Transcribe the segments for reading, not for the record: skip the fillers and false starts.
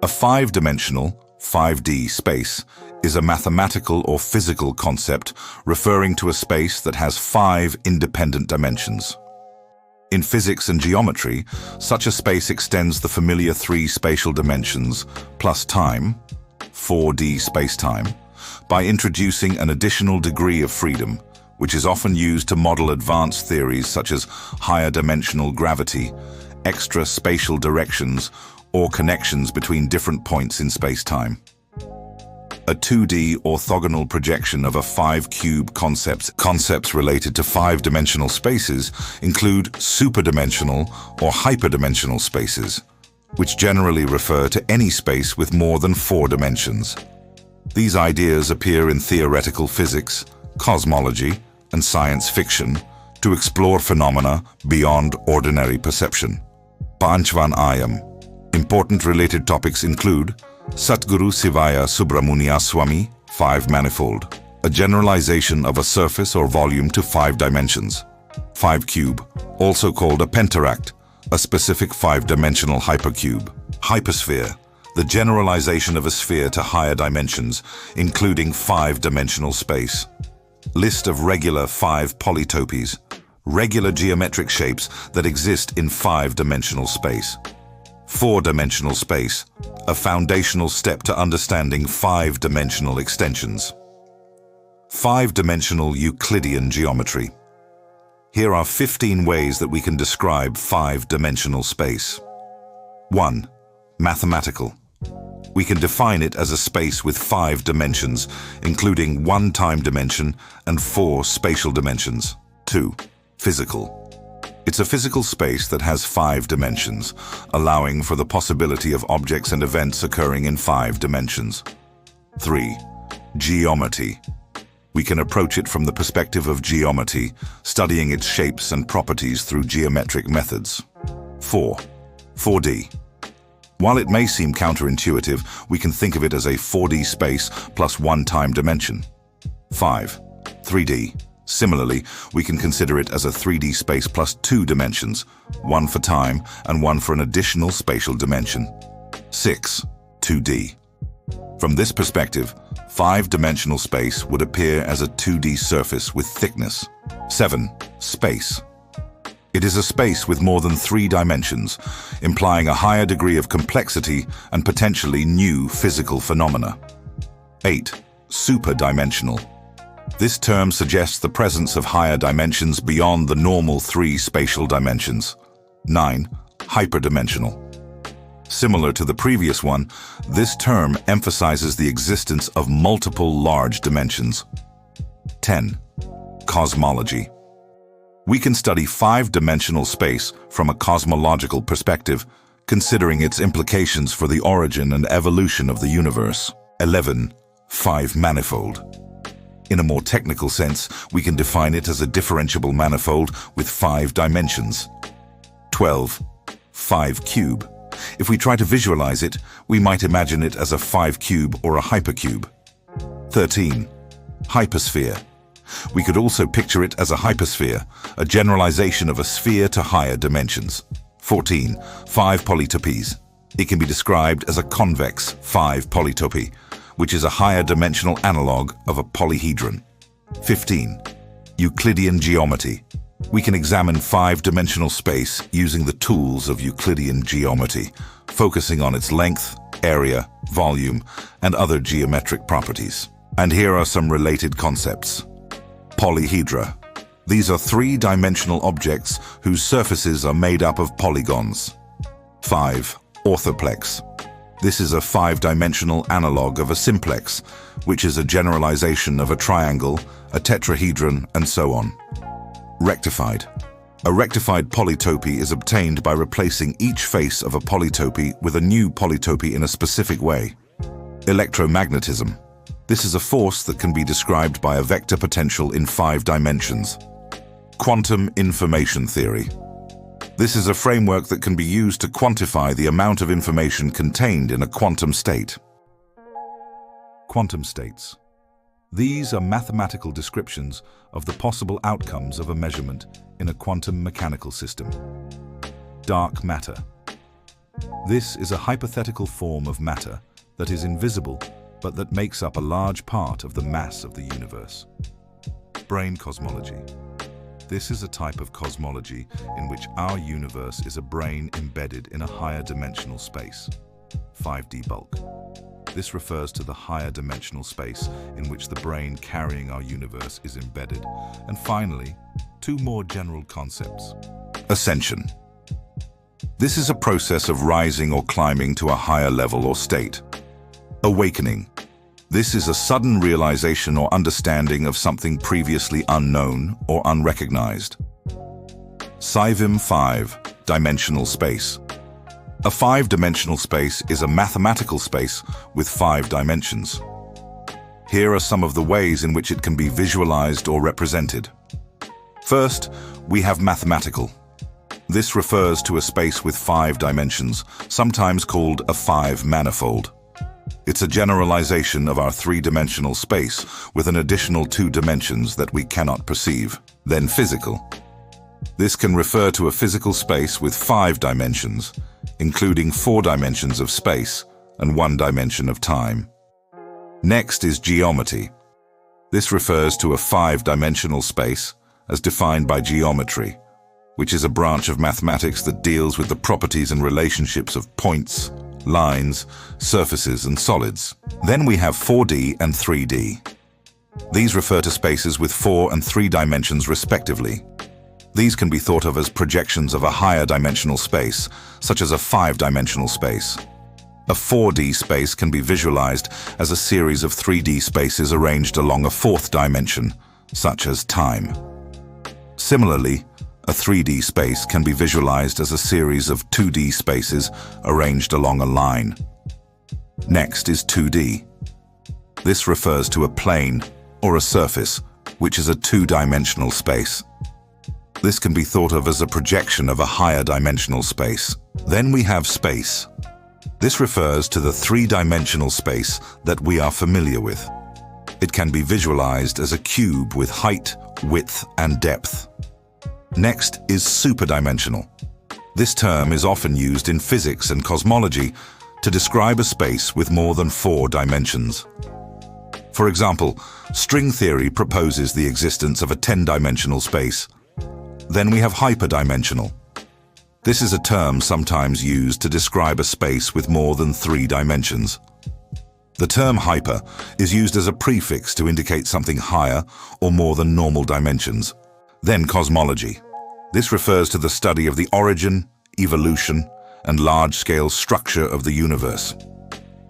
A five-dimensional, 5D space is a mathematical or physical concept referring to a space that has 5 independent dimensions. In physics and geometry, such a space extends the familiar 3 spatial dimensions plus time, 4D spacetime, by introducing an additional degree of freedom, which is often used to model advanced theories such as higher dimensional gravity, extra spatial directions, or connections between different points in spacetime. A 2D orthogonal projection of a 5-cube concepts related to 5-dimensional spaces include superdimensional or hyperdimensional spaces, which generally refer to any space with more than 4 dimensions. These ideas appear in theoretical physics, cosmology, and science fiction to explore phenomena beyond ordinary perception. Panchvan Ayam. Important related topics include Satguru Sivaya Subramania Swami, 5-manifold, a generalization of a surface or volume to 5 dimensions. 5-cube, also called a pentaract, a specific 5-dimensional hypercube. Hypersphere, the generalization of a sphere to higher dimensions, including 5-dimensional space. List of regular 5 polytopies, regular geometric shapes that exist in 5-dimensional space. 4-dimensional space, a foundational step to understanding 5-dimensional extensions. 5-dimensional Euclidean geometry. Here are 15 ways that we can describe 5-dimensional space. 1. Mathematical. We can define it as a space with 5 dimensions, including 1 time dimension and 4 spatial dimensions. 2. Physical. It's a physical space that has 5 dimensions, allowing for the possibility of objects and events occurring in 5 dimensions. 3. Geometry. We can approach it from the perspective of geometry, studying its shapes and properties through geometric methods. 4. 4D. While it may seem counterintuitive, we can think of it as a 4D space plus 1 time dimension. 5. 3D. Similarly, we can consider it as a 3D space plus 2 dimensions, 1 for time and 1 for an additional spatial dimension. 6. 2D. From this perspective, 5-dimensional space would appear as a 2D surface with thickness. 7. Space. It is a space with more than 3 dimensions, implying a higher degree of complexity and potentially new physical phenomena. 8. Superdimensional. This term suggests the presence of higher dimensions beyond the normal 3 spatial dimensions. 9. Hyperdimensional. Similar to the previous one, this term emphasizes the existence of multiple large dimensions. 10. Cosmology. We can study 5-dimensional space from a cosmological perspective, considering its implications for the origin and evolution of the universe. 11. 5-manifold. In a more technical sense, we can define it as a differentiable manifold with 5 dimensions. 12. 5-cube. If we try to visualize it, we might imagine it as a 5-cube or a hypercube. 13. Hypersphere. We could also picture it as a hypersphere, a generalization of a sphere to higher dimensions. 14. 5 polytopies. It can be described as a convex 5 polytopy, which is a higher dimensional analog of a polyhedron. 15. Euclidean geometry. We can examine 5-dimensional space using the tools of Euclidean geometry, focusing on its length, area, volume, and other geometric properties. And here are some related concepts. Polyhedra. These are 3-dimensional objects whose surfaces are made up of polygons. 5. Orthoplex. This is a 5-dimensional analog of a simplex, which is a generalization of a triangle, a tetrahedron, and so on. Rectified. A rectified polytopy is obtained by replacing each face of a polytopy with a new polytopy in a specific way. Electromagnetism. This is a force that can be described by a vector potential in 5 dimensions. Quantum information theory. This is a framework that can be used to quantify the amount of information contained in a quantum state. Quantum states. These are mathematical descriptions of the possible outcomes of a measurement in a quantum mechanical system. Dark matter. This is a hypothetical form of matter that is invisible, but that makes up a large part of the mass of the universe. Brain cosmology. This is a type of cosmology in which our universe is a brain embedded in a higher dimensional space. 5D bulk. This refers to the higher dimensional space in which the brain carrying our universe is embedded. And finally, two more general concepts. Ascension. This is a process of rising or climbing to a higher level or state. Awakening. This is a sudden realization or understanding of something previously unknown or unrecognized. SciVim 5, dimensional space. A 5-dimensional space is a mathematical space with 5 dimensions. Here are some of the ways in which it can be visualized or represented. First, we have mathematical. This refers to a space with 5 dimensions, sometimes called a 5-manifold. It's a generalization of our 3-dimensional space with an additional 2 dimensions that we cannot perceive. Then physical. This can refer to a physical space with 5 dimensions, including 4 dimensions of space and 1 dimension of time. Next is geometry. This refers to a 5-dimensional space as defined by geometry, which is a branch of mathematics that deals with the properties and relationships of points, lines, surfaces, and solids. Then we have 4D and 3D. These refer to spaces with 4 and 3 dimensions respectively. These can be thought of as projections of a higher dimensional space, such as a 5-dimensional space. A 4D space can be visualized as a series of 3D spaces arranged along a 4th dimension, such as time. Similarly, a 3D space can be visualized as a series of 2D spaces arranged along a line. Next is 2D. This refers to a plane or a surface, which is a 2-dimensional space. This can be thought of as a projection of a higher dimensional space. Then we have space. This refers to the 3-dimensional space that we are familiar with. It can be visualized as a cube with height, width, and depth. Next is superdimensional. This term is often used in physics and cosmology to describe a space with more than 4 dimensions. For example, string theory proposes the existence of a 10-dimensional space. Then we have hyperdimensional. This is a term sometimes used to describe a space with more than 3 dimensions. The term hyper is used as a prefix to indicate something higher or more than normal dimensions. Then cosmology. This refers to the study of the origin, evolution, and large-scale structure of the universe.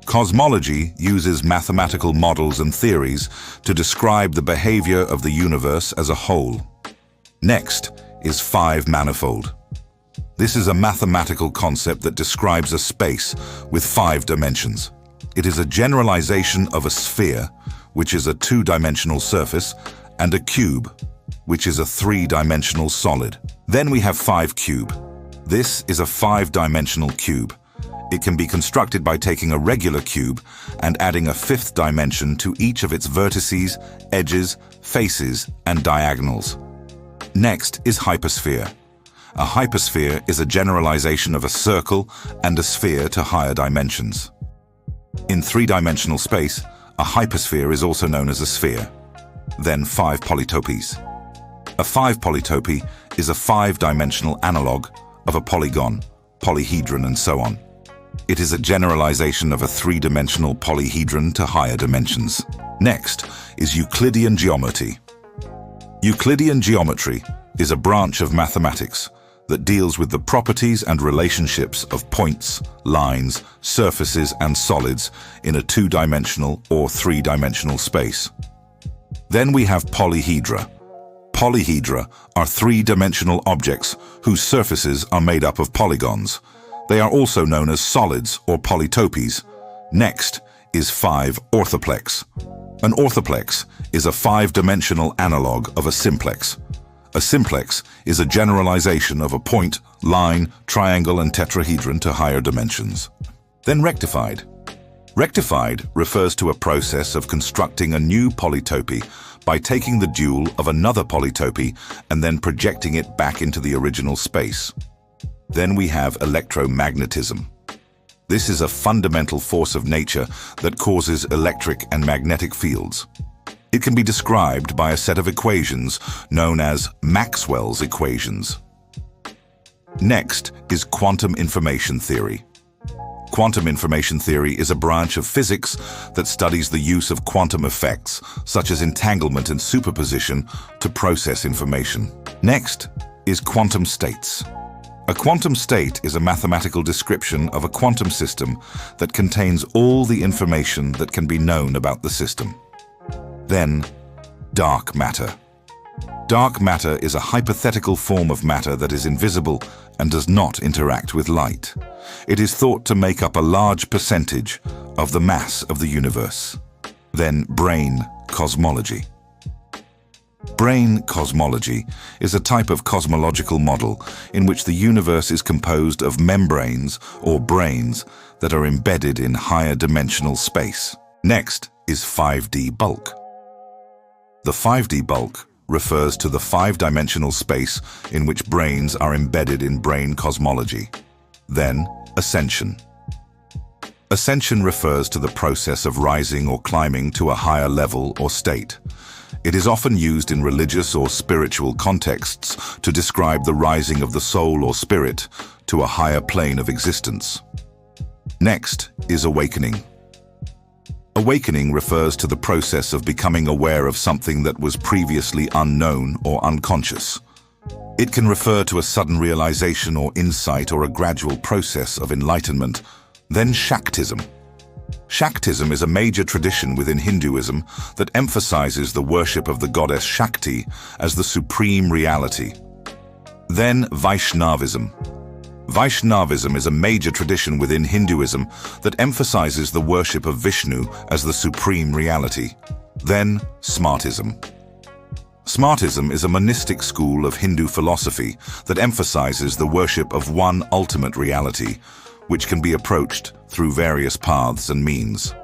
Cosmology uses mathematical models and theories to describe the behavior of the universe as a whole. Next is 5-manifold. This is a mathematical concept that describes a space with 5 dimensions. It is a generalization of a sphere, which is a 2-dimensional surface, and a cube, which is a 3-dimensional solid. Then we have 5-cube. This is a 5-dimensional cube. It can be constructed by taking a regular cube and adding a 5th dimension to each of its vertices, edges, faces, and diagonals. Next is hypersphere. A hypersphere is a generalization of a circle and a sphere to higher dimensions. In 3-dimensional space, a hypersphere is also known as a sphere. Then 5 polytopies. A 5 polytopy is a 5-dimensional analog of a polygon, polyhedron, and so on. It is a generalization of a 3-dimensional polyhedron to higher dimensions. Next is Euclidean geometry. Euclidean geometry is a branch of mathematics that deals with the properties and relationships of points, lines, surfaces, and solids in a 2-dimensional or 3-dimensional space. Then we have polyhedra. Polyhedra are 3-dimensional objects whose surfaces are made up of polygons. They are also known as solids or polytopies. Next is 5 orthoplex. An orthoplex is a 5-dimensional analog of a simplex. A simplex is a generalization of a point, line, triangle, and tetrahedron to higher dimensions. Then rectified. Rectified refers to a process of constructing a new polytopy by taking the dual of another polytopy and then projecting it back into the original space. Then we have electromagnetism. This is a fundamental force of nature that causes electric and magnetic fields. It can be described by a set of equations known as Maxwell's equations. Next is quantum information theory. Quantum information theory is a branch of physics that studies the use of quantum effects, such as entanglement and superposition, to process information. Next is quantum states. A quantum state is a mathematical description of a quantum system that contains all the information that can be known about the system. Then, dark matter. Dark matter is a hypothetical form of matter that is invisible and does not interact with light. It is thought to make up a large percentage of the mass of the universe. Then, brain cosmology. Brain cosmology is a type of cosmological model in which the universe is composed of membranes or brains that are embedded in higher dimensional space. Next is 5D bulk. The 5D bulk refers to the five-dimensional space in which brains are embedded in brain cosmology. Then, ascension. Ascension refers to the process of rising or climbing to a higher level or state. It is often used in religious or spiritual contexts to describe the rising of the soul or spirit to a higher plane of existence. Next is awakening. Awakening refers to the process of becoming aware of something that was previously unknown or unconscious. It can refer to a sudden realization or insight or a gradual process of enlightenment. Then Shaktism. Shaktism is a major tradition within Hinduism that emphasizes the worship of the goddess Shakti as the supreme reality. Then Vaishnavism. Vaishnavism is a major tradition within Hinduism that emphasizes the worship of Vishnu as the supreme reality. Then Smartism. Smartism is a monistic school of Hindu philosophy that emphasizes the worship of one ultimate reality, which can be approached through various paths and means.